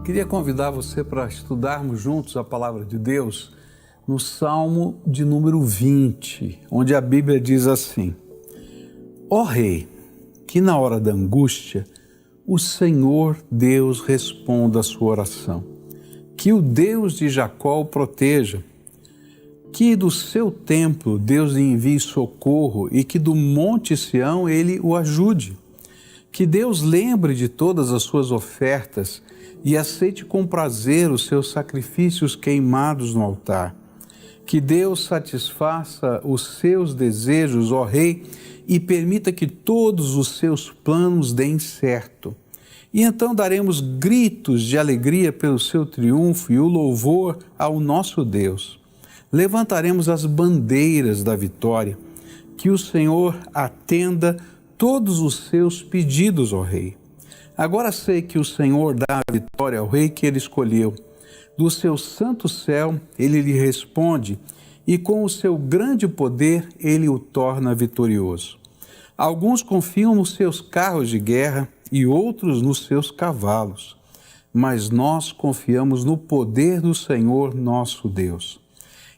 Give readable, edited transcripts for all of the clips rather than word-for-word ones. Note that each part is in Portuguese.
Queria convidar você para estudarmos juntos a palavra de Deus no Salmo de número 20, onde a Bíblia diz assim: Ó Rei, que na hora da angústia o Senhor Deus responda a sua oração, que o Deus de Jacó o proteja, que do seu templo Deus lhe envie socorro e que do monte Sião ele o ajude, que Deus lembre de todas as suas ofertas e aceite com prazer os seus sacrifícios queimados no altar. Que Deus satisfaça os seus desejos, ó Rei, e permita que todos os seus planos deem certo. E então daremos gritos de alegria pelo seu triunfo e o louvor ao nosso Deus. Levantaremos as bandeiras da vitória. Que o Senhor atenda todos os seus pedidos, ó Rei. Agora sei que o Senhor dá a vitória ao Rei que ele escolheu. Do seu santo céu ele lhe responde e com o seu grande poder ele o torna vitorioso. Alguns confiam nos seus carros de guerra e outros nos seus cavalos, mas nós confiamos no poder do Senhor nosso Deus.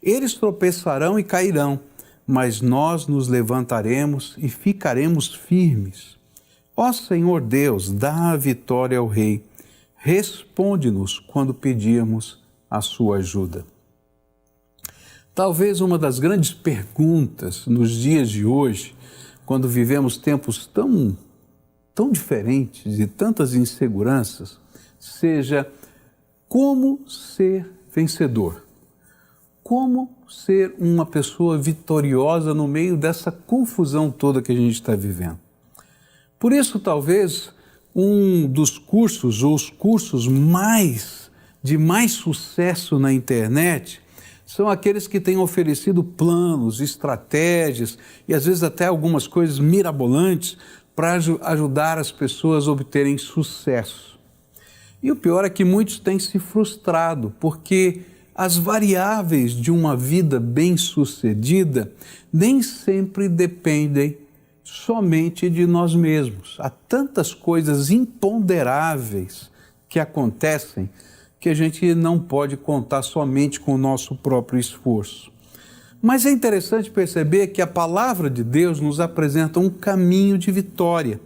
Eles tropeçarão e cairão, mas nós nos levantaremos e ficaremos firmes. Ó Senhor Deus, dá a vitória ao Rei. Responde-nos quando pedirmos a sua ajuda. Talvez uma das grandes perguntas nos dias de hoje, quando vivemos tempos tão diferentes e tantas inseguranças, seja como ser vencedor? Como ser uma pessoa vitoriosa no meio dessa confusão toda que a gente está vivendo? Por isso, talvez, um dos cursos, ou os cursos de mais sucesso na internet, são aqueles que têm oferecido planos, estratégias e às vezes até algumas coisas mirabolantes para ajudar as pessoas a obterem sucesso. E o pior é que muitos têm se frustrado, porque as variáveis de uma vida bem-sucedida nem sempre dependem somente de nós mesmos. Há tantas coisas imponderáveis que acontecem que a gente não pode contar somente com o nosso próprio esforço. Mas é interessante perceber que a palavra de Deus nos apresenta um caminho de vitória.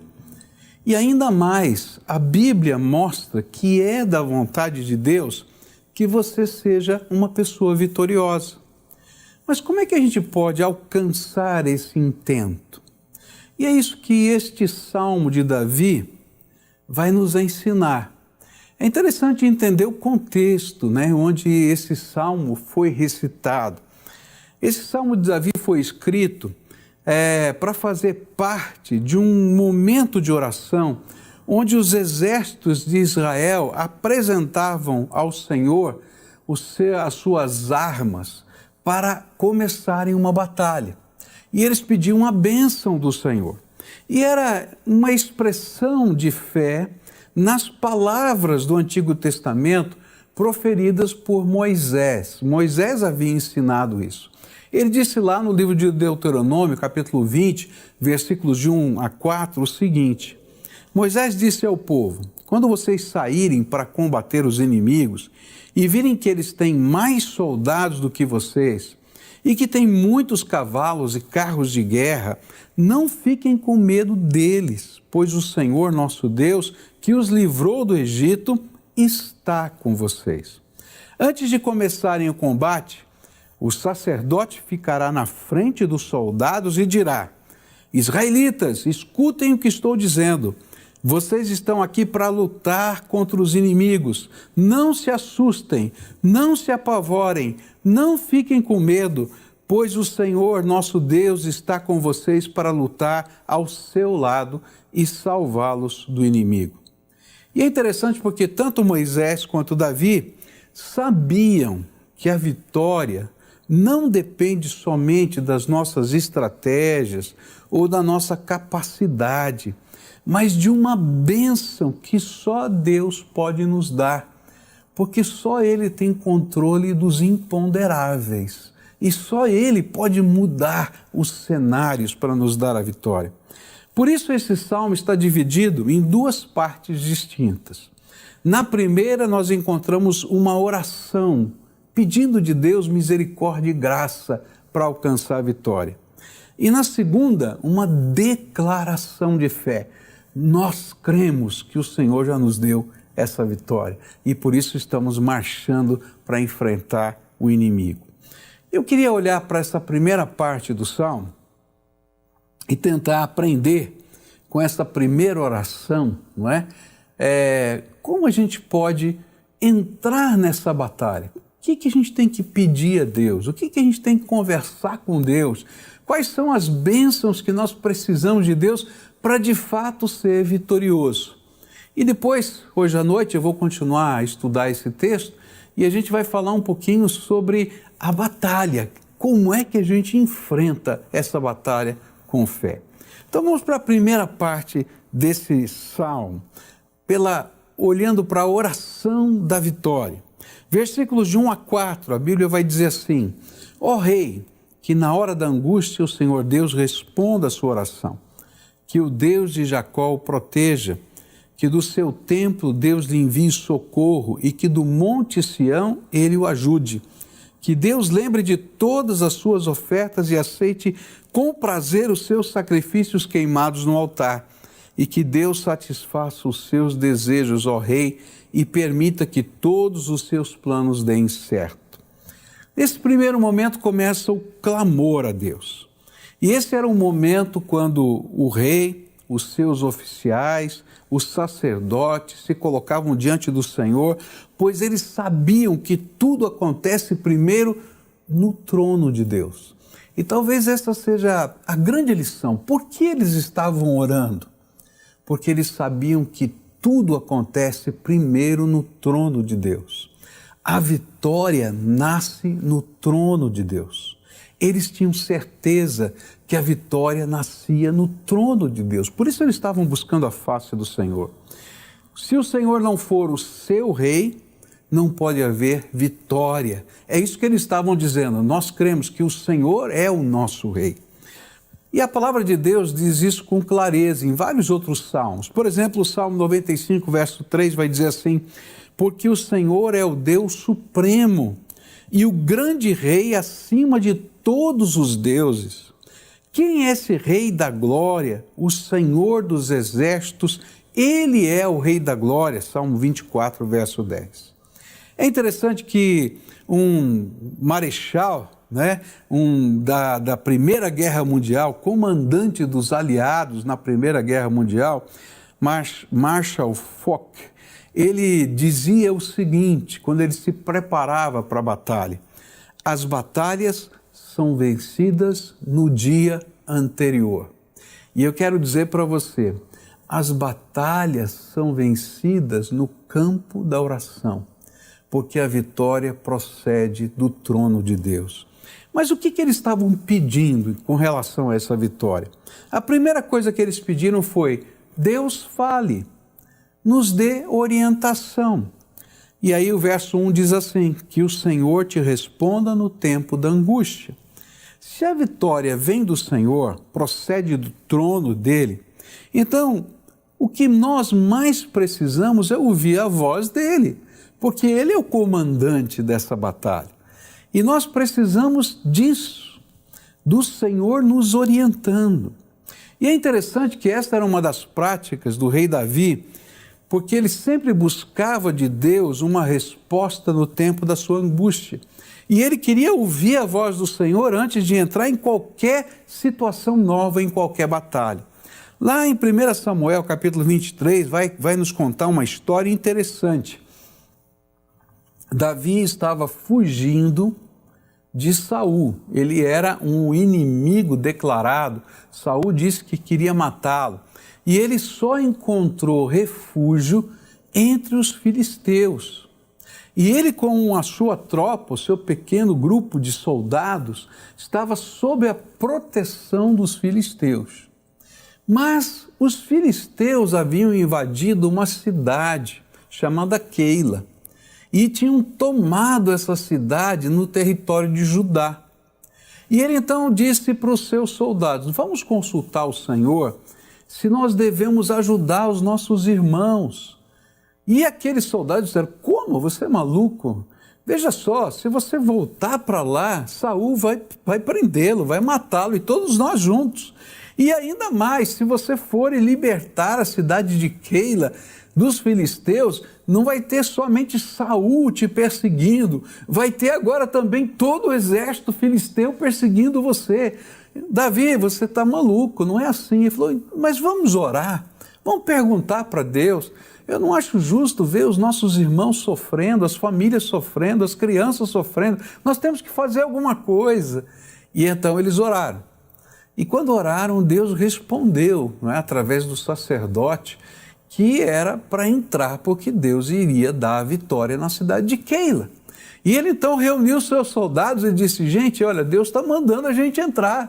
E ainda mais, a Bíblia mostra que é da vontade de Deus que você seja uma pessoa vitoriosa. Mas como é que a gente pode alcançar esse intento? E é isso que este Salmo de Davi vai nos ensinar. É interessante entender o contexto, onde esse Salmo foi recitado. Esse Salmo de Davi foi escrito para fazer parte de um momento de oração onde os exércitos de Israel apresentavam ao Senhor as suas armas para começarem uma batalha. E eles pediam a bênção do Senhor. E era uma expressão de fé nas palavras do Antigo Testamento proferidas por Moisés. Moisés havia ensinado isso. Ele disse lá no livro de Deuteronômio, capítulo 20, versículos de 1 a 4, o seguinte: Moisés disse ao povo: quando vocês saírem para combater os inimigos e virem que eles têm mais soldados do que vocês, e que tem muitos cavalos e carros de guerra, não fiquem com medo deles, pois o Senhor nosso Deus, que os livrou do Egito, está com vocês. Antes de começarem o combate, o sacerdote ficará na frente dos soldados e dirá: Israelitas, escutem o que estou dizendo. Vocês estão aqui para lutar contra os inimigos. Não se assustem, não se apavorem, não fiquem com medo, pois o Senhor, nosso Deus, está com vocês para lutar ao seu lado e salvá-los do inimigo. E é interessante porque tanto Moisés quanto Davi sabiam que a vitória não depende somente das nossas estratégias ou da nossa capacidade, mas de uma bênção que só Deus pode nos dar, porque só Ele tem controle dos imponderáveis e só Ele pode mudar os cenários para nos dar a vitória. Por isso esse salmo está dividido em duas partes distintas. Na primeira, nós encontramos uma oração, pedindo de Deus misericórdia e graça para alcançar a vitória. E na segunda, uma declaração de fé. Nós cremos que o Senhor já nos deu essa vitória e por isso estamos marchando para enfrentar o inimigo. Eu queria olhar para essa primeira parte do Salmo e tentar aprender com essa primeira oração, não é? Como a gente pode entrar nessa batalha? O que a gente tem que pedir a Deus? O que a gente tem que conversar com Deus? Quais são as bênçãos que nós precisamos de Deus para de fato ser vitorioso? E depois, hoje à noite, eu vou continuar a estudar esse texto e a gente vai falar um pouquinho sobre a batalha. Como é que a gente enfrenta essa batalha com fé? Então vamos para a primeira parte desse salmo, olhando para a oração da vitória. Versículos de 1 a 4, a Bíblia vai dizer assim: ó Rei, que na hora da angústia o Senhor Deus responda a sua oração, que o Deus de Jacó o proteja, que do seu templo Deus lhe envie socorro e que do monte Sião ele o ajude. Que Deus lembre de todas as suas ofertas e aceite com prazer os seus sacrifícios queimados no altar. E que Deus satisfaça os seus desejos, ó Rei, e permita que todos os seus planos deem certo. Nesse primeiro momento começa o clamor a Deus. E esse era um momento quando o rei, os seus oficiais, os sacerdotes se colocavam diante do Senhor, pois eles sabiam que tudo acontece primeiro no trono de Deus. E talvez essa seja a grande lição. Por que eles estavam orando? Porque eles sabiam que tudo acontece primeiro no trono de Deus. A vitória nasce no trono de Deus. Eles tinham certeza que a vitória nascia no trono de Deus. Por isso eles estavam buscando a face do Senhor. Se o Senhor não for o seu rei, não pode haver vitória. É isso que eles estavam dizendo. Nós cremos que o Senhor é o nosso rei. E a palavra de Deus diz isso com clareza em vários outros salmos. Por exemplo, o Salmo 95, verso 3 vai dizer assim: porque o Senhor é o Deus supremo e o grande rei acima de todos os deuses. Quem é esse rei da glória? O Senhor dos exércitos, ele é o rei da glória. Salmo 24, verso 10. É interessante que um marechal, da Primeira Guerra Mundial, comandante dos aliados na Primeira Guerra Mundial, Marshall Foch, ele dizia o seguinte, quando ele se preparava para a batalha: as batalhas são vencidas no dia anterior. E eu quero dizer para você, as batalhas são vencidas no campo da oração, porque a vitória procede do trono de Deus. Mas o que eles estavam pedindo com relação a essa vitória? A primeira coisa que eles pediram foi: Deus fale, nos dê orientação. E aí o verso 1 diz assim: que o Senhor te responda no tempo da angústia. Se a vitória vem do Senhor, procede do trono dele, então o que nós mais precisamos é ouvir a voz dele, porque ele é o comandante dessa batalha. E nós precisamos disso, do Senhor nos orientando. E é interessante que esta era uma das práticas do rei Davi, porque ele sempre buscava de Deus uma resposta no tempo da sua angústia. E ele queria ouvir a voz do Senhor antes de entrar em qualquer situação nova, em qualquer batalha. Lá em 1 Samuel, capítulo 23, vai nos contar uma história interessante. Davi estava fugindo de Saul. Ele era um inimigo declarado. Saul disse que queria matá-lo. E ele só encontrou refúgio entre os filisteus. E ele, com a sua tropa, o seu pequeno grupo de soldados, estava sob a proteção dos filisteus. Mas os filisteus haviam invadido uma cidade chamada Keila e tinham tomado essa cidade no território de Judá. E ele então disse para os seus soldados: vamos consultar o Senhor se nós devemos ajudar os nossos irmãos E aqueles soldados disseram, como? Você é maluco? Veja só, se você voltar para lá, Saul vai prendê-lo, vai matá-lo, e todos nós juntos. E ainda mais, se você for e libertar a cidade de Keila dos filisteus, não vai ter somente Saul te perseguindo, vai ter agora também todo o exército filisteu perseguindo você. Davi, você está maluco, não é assim. Ele falou, mas vamos orar, vamos perguntar para Deus. Eu não acho justo ver os nossos irmãos sofrendo, as famílias sofrendo, as crianças sofrendo. Nós temos que fazer alguma coisa. E então eles oraram. E quando oraram, Deus respondeu, não é, através do sacerdote, que era para entrar, porque Deus iria dar a vitória na cidade de Keila. E ele então reuniu seus soldados e disse, gente, olha, Deus está mandando a gente entrar.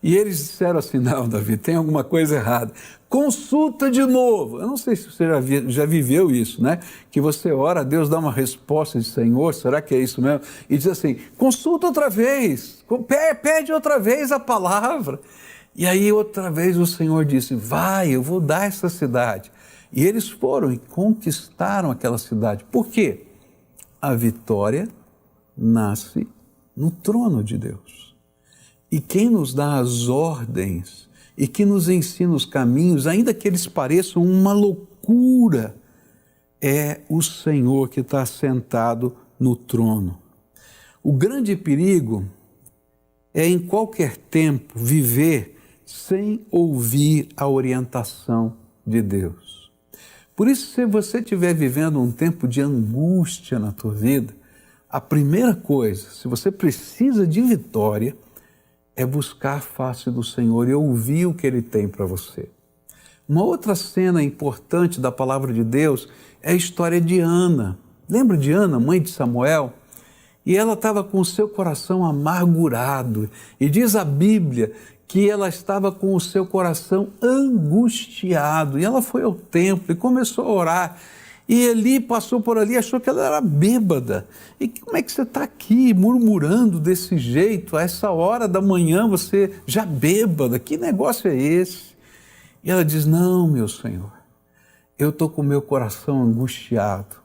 E eles disseram assim, não, Davi, tem alguma coisa errada. Consulta de novo. Eu não sei se você já viveu isso, né? Que você ora, Deus dá uma resposta de Senhor, será que é isso mesmo? E diz assim, consulta outra vez, pede outra vez a palavra. E aí outra vez o Senhor disse, vai, eu vou dar essa cidade. E eles foram e conquistaram aquela cidade. Por quê? A vitória nasce no trono de Deus. E quem nos dá as ordens e que nos ensina os caminhos, ainda que eles pareçam uma loucura, é o Senhor que está sentado no trono. O grande perigo é em qualquer tempo viver sem ouvir a orientação de Deus. Por isso, se você estiver vivendo um tempo de angústia na tua vida, a primeira coisa, se você precisa de vitória, é buscar a face do Senhor e ouvir o que Ele tem para você. Uma outra cena importante da palavra de Deus é a história de Ana. Lembra de Ana, mãe de Samuel? E ela estava com o seu coração amargurado. E diz a Bíblia que ela estava com o seu coração angustiado. E ela foi ao templo e começou a orar. E Eli passou por ali e achou que ela era bêbada. E como é que você está aqui murmurando desse jeito? A essa hora da manhã você já bêbada? Que negócio é esse? E ela diz, não, meu Senhor, eu estou com o meu coração angustiado,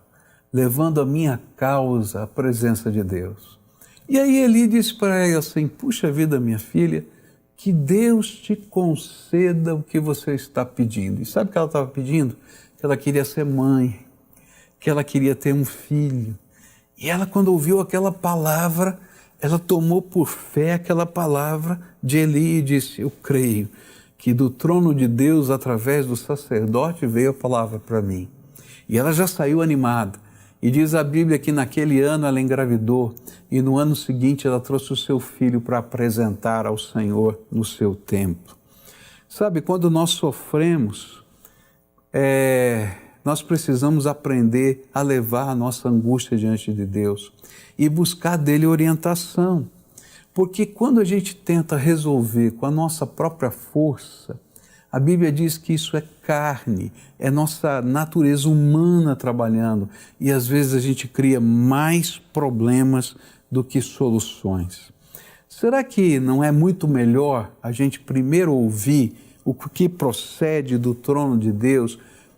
levando a minha causa à presença de Deus. E aí Eli disse para ela assim, puxa vida, minha filha, que Deus te conceda o que você está pedindo. E sabe o que ela estava pedindo? Que ela queria ser mãe, que ela queria ter um filho. E ela, quando ouviu aquela palavra, ela tomou por fé aquela palavra de Eli e disse, eu creio que do trono de Deus, através do sacerdote, veio a palavra para mim. E ela já saiu animada. E diz a Bíblia que naquele ano ela engravidou e no ano seguinte ela trouxe o seu filho para apresentar ao Senhor no seu templo. Sabe, quando nós sofremos, nós precisamos aprender a levar a nossa angústia diante de Deus e buscar dele orientação. Porque quando a gente tenta resolver com a nossa própria força, a Bíblia diz que isso é carne, é nossa natureza humana trabalhando e às vezes a gente cria mais problemas do que soluções. Será que não é muito melhor a gente primeiro ouvir o que procede do trono de Deus,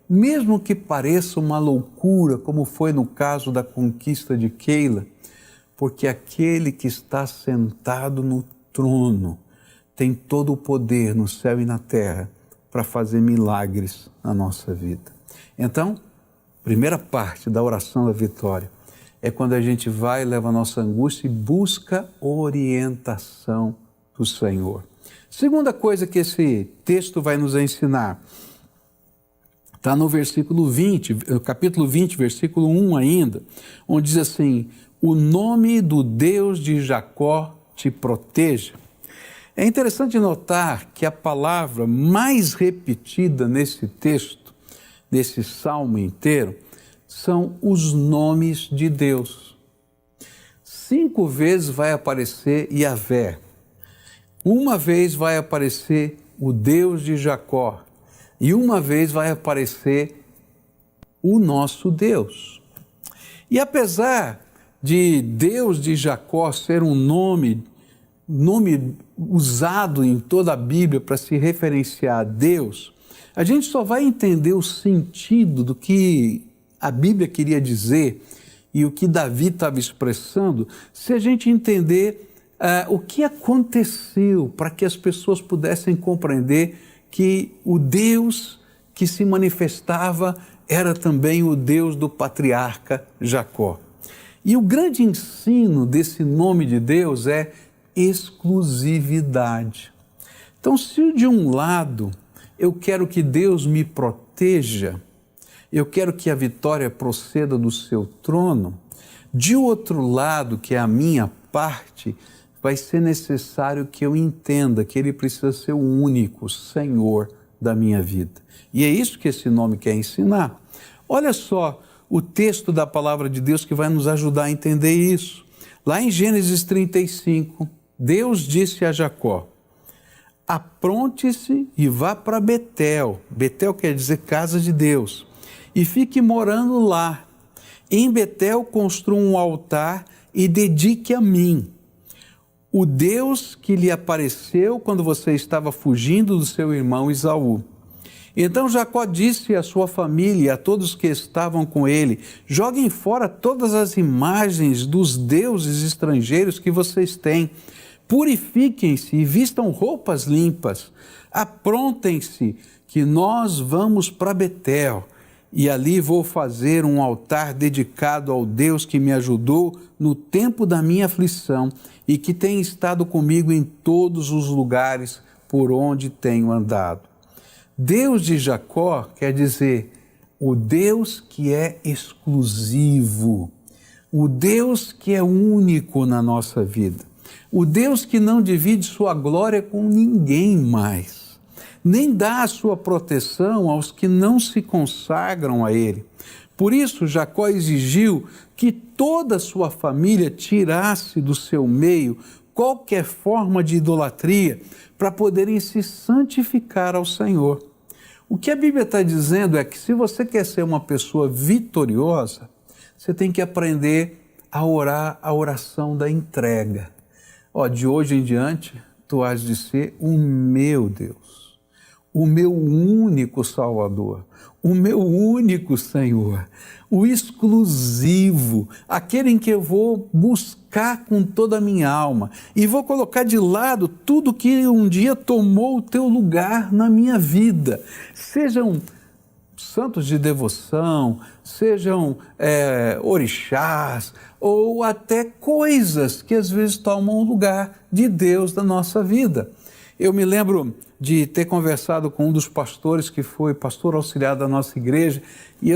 mesmo que pareça uma loucura, como foi no caso da conquista de Keila? Porque aquele que está sentado no trono tem todo o poder no céu e na terra para fazer milagres na nossa vida. Então, primeira parte da oração da vitória é quando a gente vai, leva a nossa angústia e busca orientação do Senhor. Segunda coisa que esse texto vai nos ensinar, está no versículo 20, capítulo 20, versículo 1 ainda, onde diz assim, o nome do Deus de Jacó te proteja. É interessante notar que a palavra mais repetida nesse texto, nesse salmo inteiro, são os nomes de Deus. 5 vezes vai aparecer Yahvé. Uma vez vai aparecer o Deus de Jacó. E uma vez vai aparecer o nosso Deus. E apesar de Deus de Jacó ser um nome usado em toda a Bíblia para se referenciar a Deus, a gente só vai entender o sentido do que a Bíblia queria dizer e o que Davi estava expressando, se a gente entender o que aconteceu para que as pessoas pudessem compreender que o Deus que se manifestava era também o Deus do patriarca Jacó. E o grande ensino desse nome de Deus é exclusividade. Então, se de um lado eu quero que Deus me proteja, eu quero que a vitória proceda do seu trono, de outro lado, que é a minha parte, vai ser necessário que eu entenda que Ele precisa ser o único Senhor da minha vida. E é isso que esse nome quer ensinar. Olha só o texto da palavra de Deus que vai nos ajudar a entender isso. Lá em Gênesis 35, Deus disse a Jacó: apronte-se e vá para Betel. Betel quer dizer casa de Deus. E fique morando lá. Em Betel construa um altar e dedique a mim, o Deus que lhe apareceu quando você estava fugindo do seu irmão Esaú. Então Jacó disse à sua família e a todos que estavam com ele: joguem fora todas as imagens dos deuses estrangeiros que vocês têm. Purifiquem-se e vistam roupas limpas. Aprontem-se que nós vamos para Betel. E ali vou fazer um altar dedicado ao Deus que me ajudou no tempo da minha aflição e que tem estado comigo em todos os lugares por onde tenho andado. Deus de Jacó quer dizer o Deus que é exclusivo, o Deus que é único na nossa vida, o Deus que não divide sua glória com ninguém mais, nem dá a sua proteção aos que não se consagram a Ele. Por isso, Jacó exigiu que toda a sua família tirasse do seu meio qualquer forma de idolatria para poderem se santificar ao Senhor. O que a Bíblia está dizendo é que se você quer ser uma pessoa vitoriosa, você tem que aprender a orar a oração da entrega. De hoje em diante, tu has de ser o meu Deus, o meu único Salvador, o meu único Senhor, o exclusivo, aquele em que eu vou buscar com toda a minha alma e vou colocar de lado tudo que um dia tomou o teu lugar na minha vida. Sejam santos de devoção, sejam orixás ou até coisas que às vezes tomam o lugar de Deus na nossa vida. Eu me lembro de ter conversado com um dos pastores que foi pastor auxiliar da nossa igreja e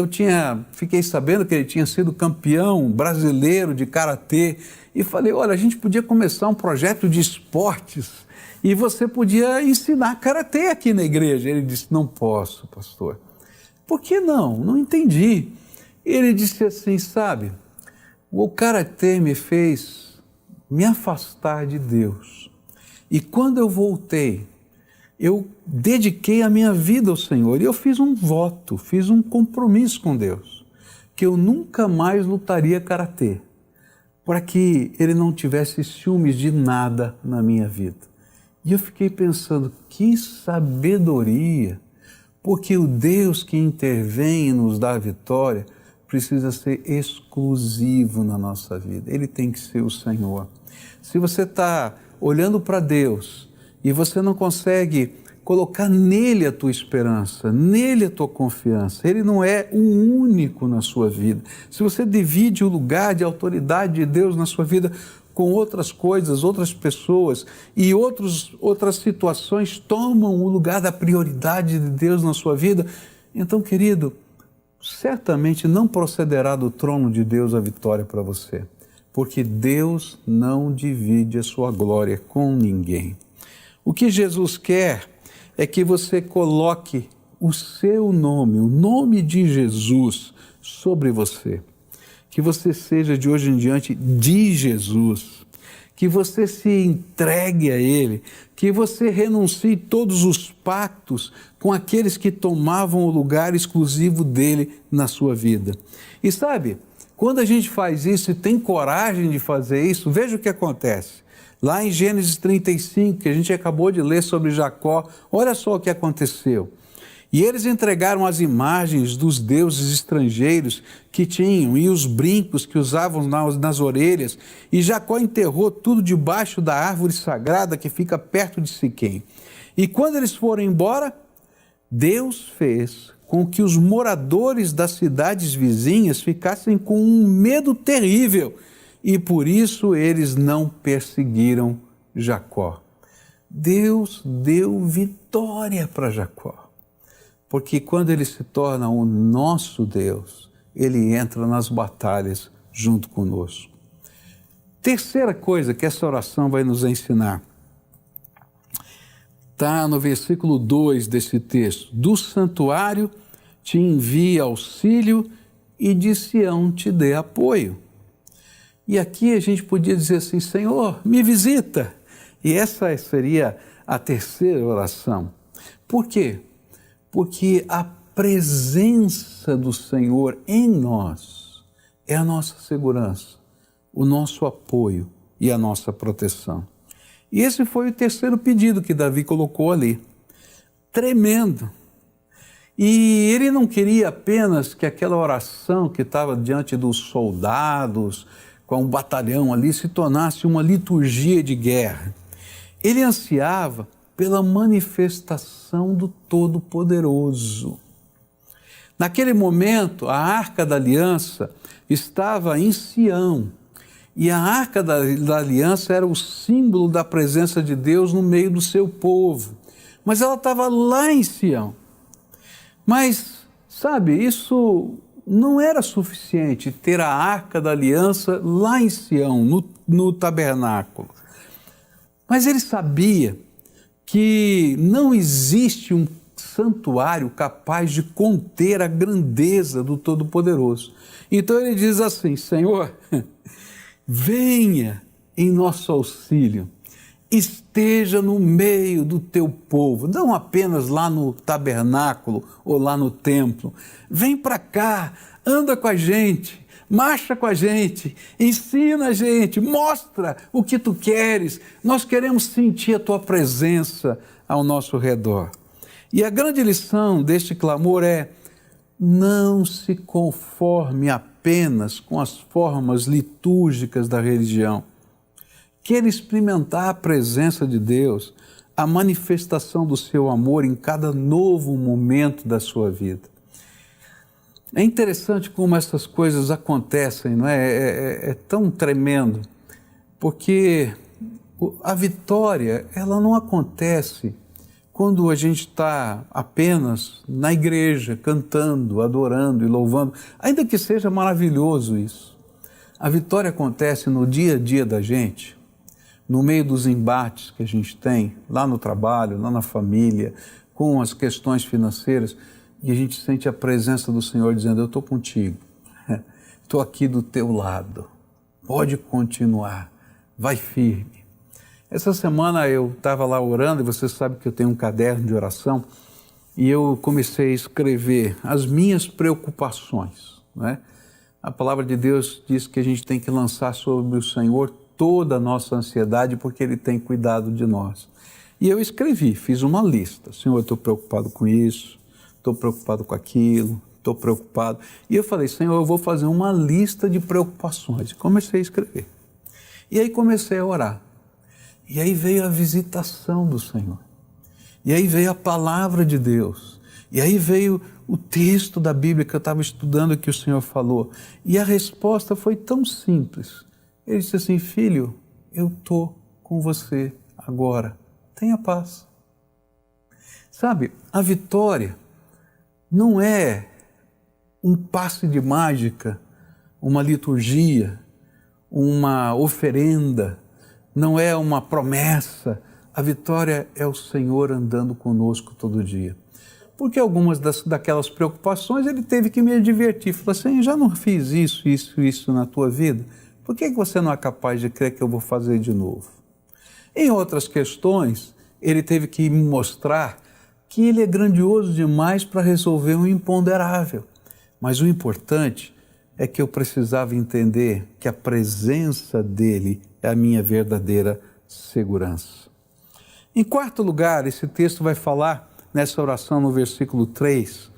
fiquei sabendo que ele tinha sido campeão brasileiro de karatê e falei: olha, a gente podia começar um projeto de esportes e você podia ensinar karatê aqui na igreja. Ele disse: não posso, pastor. Por que não? Não entendi. Ele disse assim: sabe, o karatê me fez me afastar de Deus. E quando eu voltei, eu dediquei a minha vida ao Senhor e eu fiz um voto, fiz um compromisso com Deus, que eu nunca mais lutaria karatê, para que Ele não tivesse ciúmes de nada na minha vida. E eu fiquei pensando, que sabedoria, porque o Deus que intervém e nos dá a vitória precisa ser exclusivo na nossa vida, Ele tem que ser o Senhor. Se você está olhando para Deus e você não consegue colocar nele a tua esperança, nele a tua confiança, Ele não é o único na sua vida. Se você divide o lugar de autoridade de Deus na sua vida com outras coisas, outras pessoas e outras situações tomam o lugar da prioridade de Deus na sua vida, então, querido, certamente não procederá do trono de Deus a vitória para você. Porque Deus não divide a sua glória com ninguém. O que Jesus quer é que você coloque o seu nome, o nome de Jesus sobre você. Que você seja de hoje em diante de Jesus. Que você se entregue a Ele. Que você renuncie todos os pactos com aqueles que tomavam o lugar exclusivo dEle na sua vida. E sabe, quando a gente faz isso e tem coragem de fazer isso, veja o que acontece. Lá em Gênesis 35, que a gente acabou de ler sobre Jacó, olha só o que aconteceu. E eles entregaram as imagens dos deuses estrangeiros que tinham e os brincos que usavam nas orelhas, e Jacó enterrou tudo debaixo da árvore sagrada que fica perto de Siquém. E quando eles foram embora, Deus fez com que os moradores das cidades vizinhas ficassem com um medo terrível, e por isso eles não perseguiram Jacó. Deus deu vitória para Jacó, porque quando ele se torna o nosso Deus, ele entra nas batalhas junto conosco. Terceira coisa que essa oração vai nos ensinar, está no versículo 2 desse texto: do santuário te envia auxílio e de Sião te dê apoio. E aqui a gente podia dizer assim: Senhor, me visita. E essa seria a terceira oração. Por quê? Porque a presença do Senhor em nós é a nossa segurança, o nosso apoio e a nossa proteção. E esse foi o terceiro pedido que Davi colocou ali. Tremendo. E ele não queria apenas que aquela oração que estava diante dos soldados, com um batalhão ali, se tornasse uma liturgia de guerra. Ele ansiava pela manifestação do Todo-Poderoso. Naquele momento, a Arca da Aliança estava em Sião, e a Arca da Aliança era o símbolo da presença de Deus no meio do seu povo. Mas ela estava lá em Sião. Mas, sabe, isso não era suficiente, ter a Arca da Aliança lá em Sião, no tabernáculo. Mas ele sabia que não existe um santuário capaz de conter a grandeza do Todo-Poderoso. Então ele diz assim: Senhor, venha em nosso auxílio, esteja no meio do teu povo, não apenas lá no tabernáculo ou lá no templo. Vem para cá, anda com a gente, marcha com a gente, ensina a gente, mostra o que tu queres. Nós queremos sentir a tua presença ao nosso redor. E a grande lição deste clamor é: não se conforme apenas com as formas litúrgicas da religião. Queira experimentar a presença de Deus, a manifestação do seu amor em cada novo momento da sua vida. É interessante como essas coisas acontecem, não é? É tão tremendo, porque a vitória, ela não acontece quando a gente está apenas na igreja, cantando, adorando e louvando, ainda que seja maravilhoso isso. A vitória acontece no dia a dia da gente, no meio dos embates que a gente tem, lá no trabalho, lá na família, com as questões financeiras, e a gente sente a presença do Senhor dizendo: eu estou contigo, estou aqui do teu lado, pode continuar, vai firme. Essa semana eu estava lá orando, e você sabe que eu tenho um caderno de oração, e eu comecei a escrever as minhas preocupações, né? A palavra de Deus diz que a gente tem que lançar sobre o Senhor toda a nossa ansiedade, porque Ele tem cuidado de nós. E eu escrevi, fiz uma lista: Senhor, eu estou preocupado com isso, estou preocupado com aquilo, estou preocupado. E eu falei: Senhor, eu vou fazer uma lista de preocupações. Comecei a escrever. E aí comecei a orar. E aí veio a visitação do Senhor. E aí veio a palavra de Deus. E aí veio o texto da Bíblia que eu estava estudando, que o Senhor falou. E a resposta foi tão simples. Ele disse assim: filho, eu estou com você agora. Tenha paz. Sabe, a vitória não é um passe de mágica, uma liturgia, uma oferenda, não é uma promessa. A vitória é o Senhor andando conosco todo dia. Porque algumas daquelas preocupações Ele teve que me advertir. Falou assim: já não fiz isso na tua vida? Por que você não é capaz de crer que eu vou fazer de novo? Em outras questões, Ele teve que me mostrar que Ele é grandioso demais para resolver um imponderável. Mas o importante é que eu precisava entender que a presença dEle é a minha verdadeira segurança. Em quarto lugar, esse texto vai falar nessa oração no versículo 3,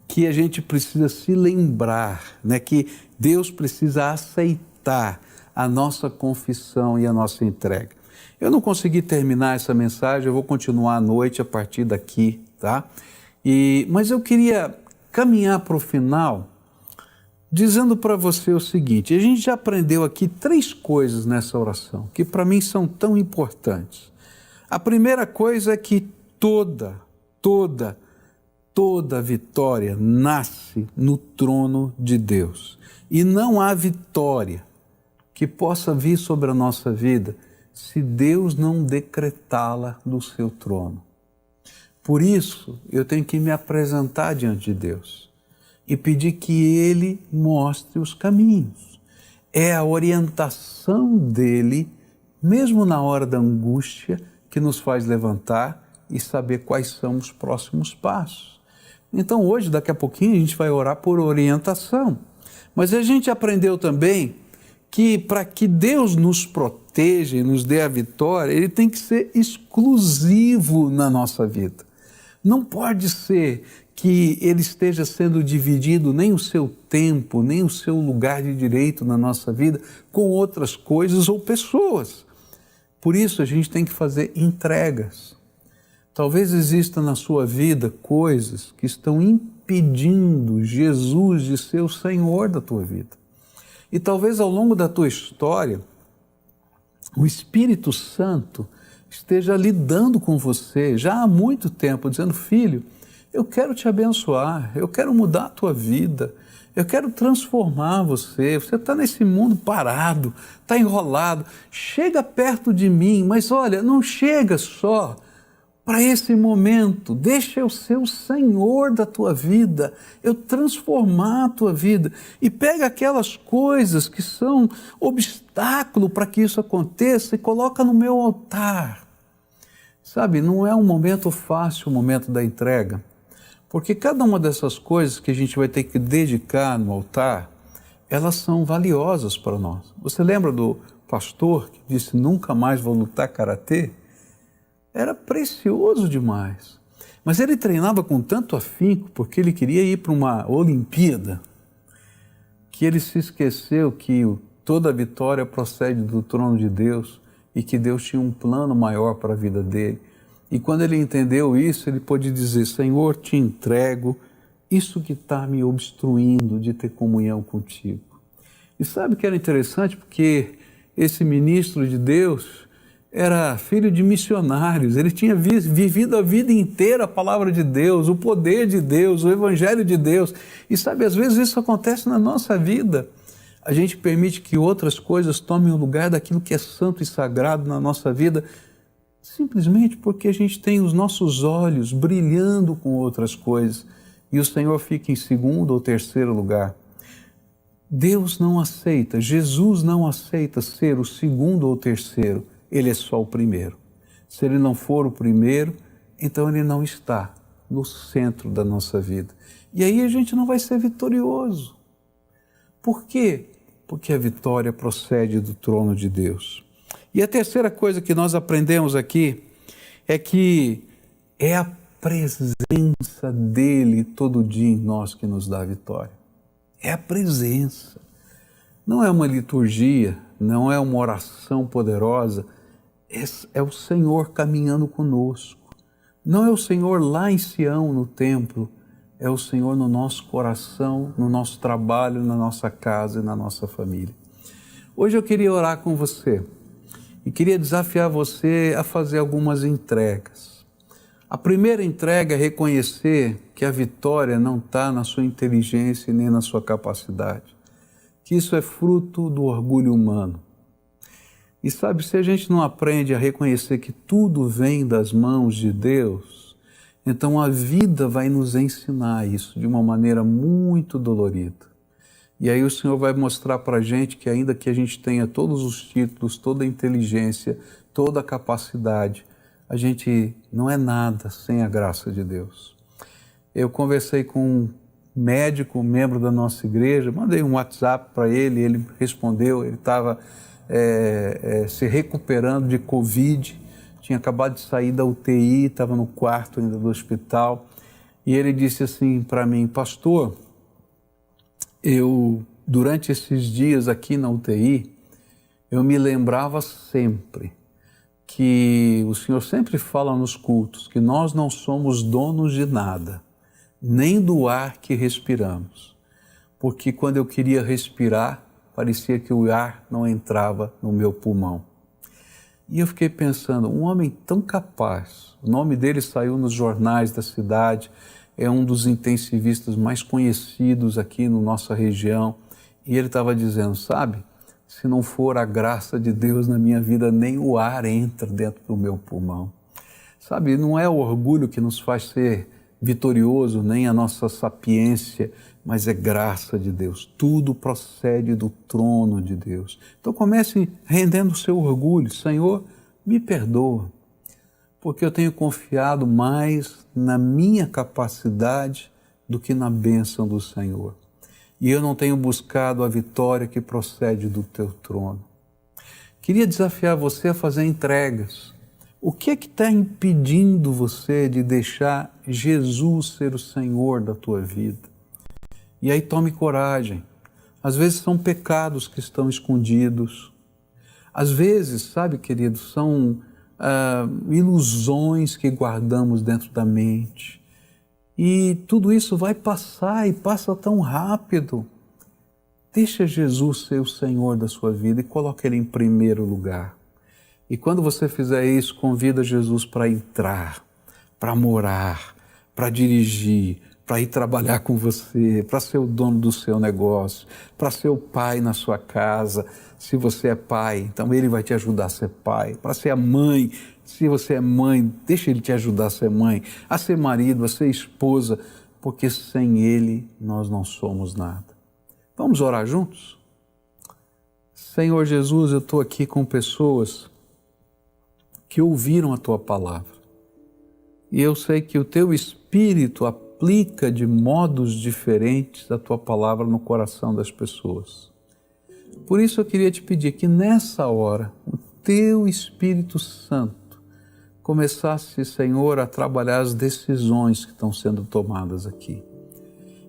que a gente precisa se lembrar, né, que Deus precisa aceitar a nossa confissão e a nossa entrega. Eu não consegui terminar essa mensagem, eu vou continuar à noite a partir daqui, tá? Mas eu queria caminhar para o final dizendo para você o seguinte: a gente já aprendeu aqui 3 coisas nessa oração, que para mim são tão importantes. A primeira coisa é que toda vitória nasce no trono de Deus. E não há vitória que possa vir sobre a nossa vida se Deus não decretá-la do seu trono. Por isso, eu tenho que me apresentar diante de Deus e pedir que Ele mostre os caminhos. É a orientação dEle, mesmo na hora da angústia, que nos faz levantar e saber quais são os próximos passos. Então hoje, daqui a pouquinho, a gente vai orar por orientação. Mas a gente aprendeu também que para que Deus nos proteja e nos dê a vitória, Ele tem que ser exclusivo na nossa vida. Não pode ser que Ele esteja sendo dividido nem o seu tempo, nem o seu lugar de direito na nossa vida com outras coisas ou pessoas. Por isso a gente tem que fazer entregas. Talvez exista na sua vida coisas que estão impedindo Jesus de ser o Senhor da tua vida. E talvez ao longo da tua história, o Espírito Santo esteja lidando com você já há muito tempo, dizendo: filho, eu quero te abençoar, eu quero mudar a tua vida, eu quero transformar você. Você está nesse mundo parado, está enrolado, chega perto de mim, mas olha, não chega só para esse momento, deixa eu ser o Senhor da tua vida, eu transformar a tua vida, e pega aquelas coisas que são obstáculo para que isso aconteça e coloca no meu altar. Sabe, não é um momento fácil o momento da entrega, porque cada uma dessas coisas que a gente vai ter que dedicar no altar, elas são valiosas para nós. Você lembra do pastor que disse: nunca mais vou lutar karatê? Era precioso demais. Mas ele treinava com tanto afinco, porque ele queria ir para uma Olimpíada, que ele se esqueceu que toda a vitória procede do trono de Deus e que Deus tinha um plano maior para a vida dele. E quando ele entendeu isso, ele pôde dizer: Senhor, te entrego isso que está me obstruindo de ter comunhão contigo. E sabe que era interessante? Porque esse ministro de Deus era filho de missionários, ele tinha vivido a vida inteira a palavra de Deus, o poder de Deus, o evangelho de Deus. E sabe, às vezes isso acontece na nossa vida. A gente permite que outras coisas tomem o lugar daquilo que é santo e sagrado na nossa vida, simplesmente porque a gente tem os nossos olhos brilhando com outras coisas e o Senhor fica em segundo ou terceiro lugar. Deus não aceita, Jesus não aceita ser o segundo ou terceiro. Ele é só o primeiro. Se ele não for o primeiro, então ele não está no centro da nossa vida. E aí a gente não vai ser vitorioso. Por quê? Porque a vitória procede do trono de Deus. E a terceira coisa que nós aprendemos aqui é que é a presença dele todo dia em nós que nos dá a vitória. É a presença. Não é uma liturgia, não é uma oração poderosa, é o Senhor caminhando conosco. Não é o Senhor lá em Sião, no templo, é o Senhor no nosso coração, no nosso trabalho, na nossa casa e na nossa família. Hoje eu queria orar com você e queria desafiar você a fazer algumas entregas. A primeira entrega é reconhecer que a vitória não está na sua inteligência e nem na sua capacidade, que isso é fruto do orgulho humano. E sabe, se a gente não aprende a reconhecer que tudo vem das mãos de Deus, então a vida vai nos ensinar isso de uma maneira muito dolorida. E aí o Senhor vai mostrar para a gente que ainda que a gente tenha todos os títulos, toda a inteligência, toda a capacidade, a gente não é nada sem a graça de Deus. Eu conversei com um médico, um membro da nossa igreja, mandei um WhatsApp para ele, ele respondeu, ele estava se recuperando de Covid, tinha acabado de sair da UTI, estava no quarto ainda do hospital, e ele disse assim para mim: pastor, durante esses dias aqui na UTI, eu me lembrava sempre que o Senhor sempre fala nos cultos que nós não somos donos de nada, nem do ar que respiramos, porque quando eu queria respirar, parecia que o ar não entrava no meu pulmão. E eu fiquei pensando, um homem tão capaz, o nome dele saiu nos jornais da cidade, é um dos intensivistas mais conhecidos aqui na nossa região, e ele estava dizendo, sabe, se não for a graça de Deus na minha vida, nem o ar entra dentro do meu pulmão. Sabe, não é o orgulho que nos faz ser vitorioso, nem a nossa sapiência, mas é graça de Deus. Tudo procede do trono de Deus. Então comece rendendo o seu orgulho. Senhor, me perdoa, porque eu tenho confiado mais na minha capacidade do que na bênção do Senhor. E eu não tenho buscado a vitória que procede do teu trono. Queria desafiar você a fazer entregas. O que é que está impedindo você de deixar Jesus ser o Senhor da tua vida? E aí tome coragem. Às vezes são pecados que estão escondidos. Às vezes, sabe, querido, são ilusões que guardamos dentro da mente. E tudo isso vai passar e passa tão rápido. Deixa Jesus ser o Senhor da sua vida e coloque Ele em primeiro lugar. E quando você fizer isso, convida Jesus para entrar, para morar, para dirigir, para ir trabalhar com você, para ser o dono do seu negócio, para ser o pai na sua casa. Se você é pai, então Ele vai te ajudar a ser pai. Para ser a mãe, se você é mãe, deixa Ele te ajudar a ser mãe, a ser marido, a ser esposa, porque sem Ele nós não somos nada. Vamos orar juntos? Senhor Jesus, eu estou aqui com pessoas que ouviram a Tua palavra. E eu sei que o Teu Espírito aplica de modos diferentes a Tua palavra no coração das pessoas. Por isso eu queria te pedir que nessa hora, o Teu Espírito Santo começasse, Senhor, a trabalhar as decisões que estão sendo tomadas aqui.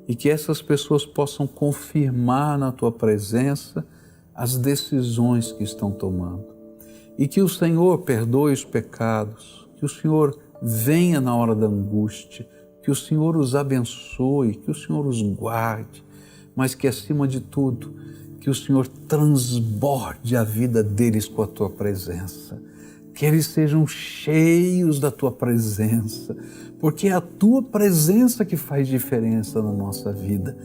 E que essas pessoas possam confirmar na Tua presença as decisões que estão tomando. E que o Senhor perdoe os pecados, que o Senhor venha na hora da angústia, que o Senhor os abençoe, que o Senhor os guarde, mas que acima de tudo, que o Senhor transborde a vida deles com a Tua presença. Que eles sejam cheios da Tua presença, porque é a Tua presença que faz diferença na nossa vida.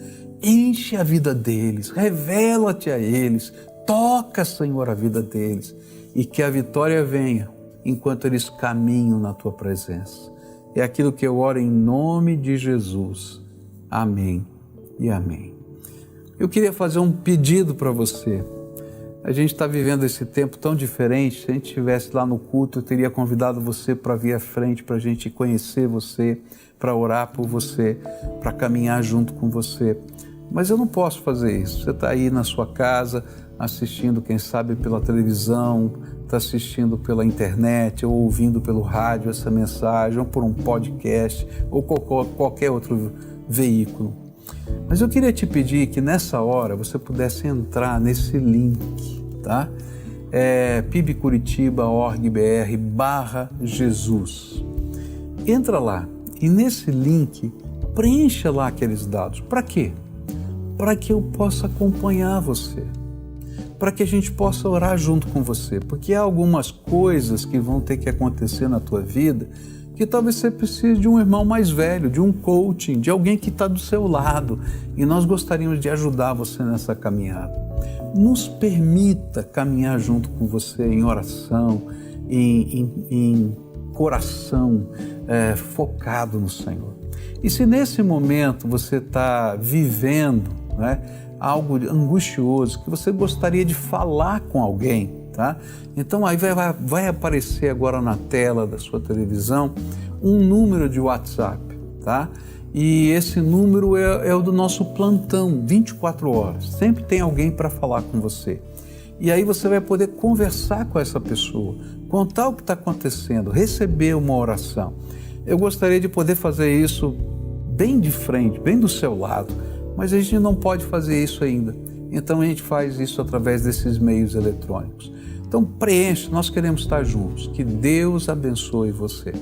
Enche a vida deles, revela-te a eles, toca, Senhor, a vida deles, e que a vitória venha enquanto eles caminham na Tua presença. É aquilo que eu oro em nome de Jesus. Amém e amém. Eu queria fazer um pedido para você. A gente está vivendo esse tempo tão diferente. Se a gente estivesse lá no culto, eu teria convidado você para vir à frente, para a gente conhecer você, para orar por você, para caminhar junto com você. Mas eu não posso fazer isso. Você está aí na sua casa, assistindo, quem sabe, pela televisão, está assistindo pela internet, ou ouvindo pelo rádio essa mensagem, ou por um podcast, ou qualquer outro veículo. Mas eu queria te pedir que nessa hora você pudesse entrar nesse link, tá? pibcuritiba.org.br/Jesus. Entra lá e nesse link preencha lá aqueles dados. Para quê? Para que eu possa acompanhar você, para que a gente possa orar junto com você, porque há algumas coisas que vão ter que acontecer na tua vida que talvez você precise de um irmão mais velho, de um coaching, de alguém que está do seu lado, e nós gostaríamos de ajudar você nessa caminhada. Nos permita caminhar junto com você em oração, em coração focado no Senhor. E se nesse momento você está vivendo, né, algo angustioso, que você gostaria de falar com alguém, tá? Então aí vai aparecer agora na tela da sua televisão um número de WhatsApp, tá? E esse número é o do nosso plantão, 24 horas. Sempre tem alguém para falar com você. E aí você vai poder conversar com essa pessoa, contar o que está acontecendo, receber uma oração. Eu gostaria de poder fazer isso bem de frente, bem do seu lado, mas a gente não pode fazer isso ainda. Então a gente faz isso através desses meios eletrônicos. Então preenche, nós queremos estar juntos. Que Deus abençoe você.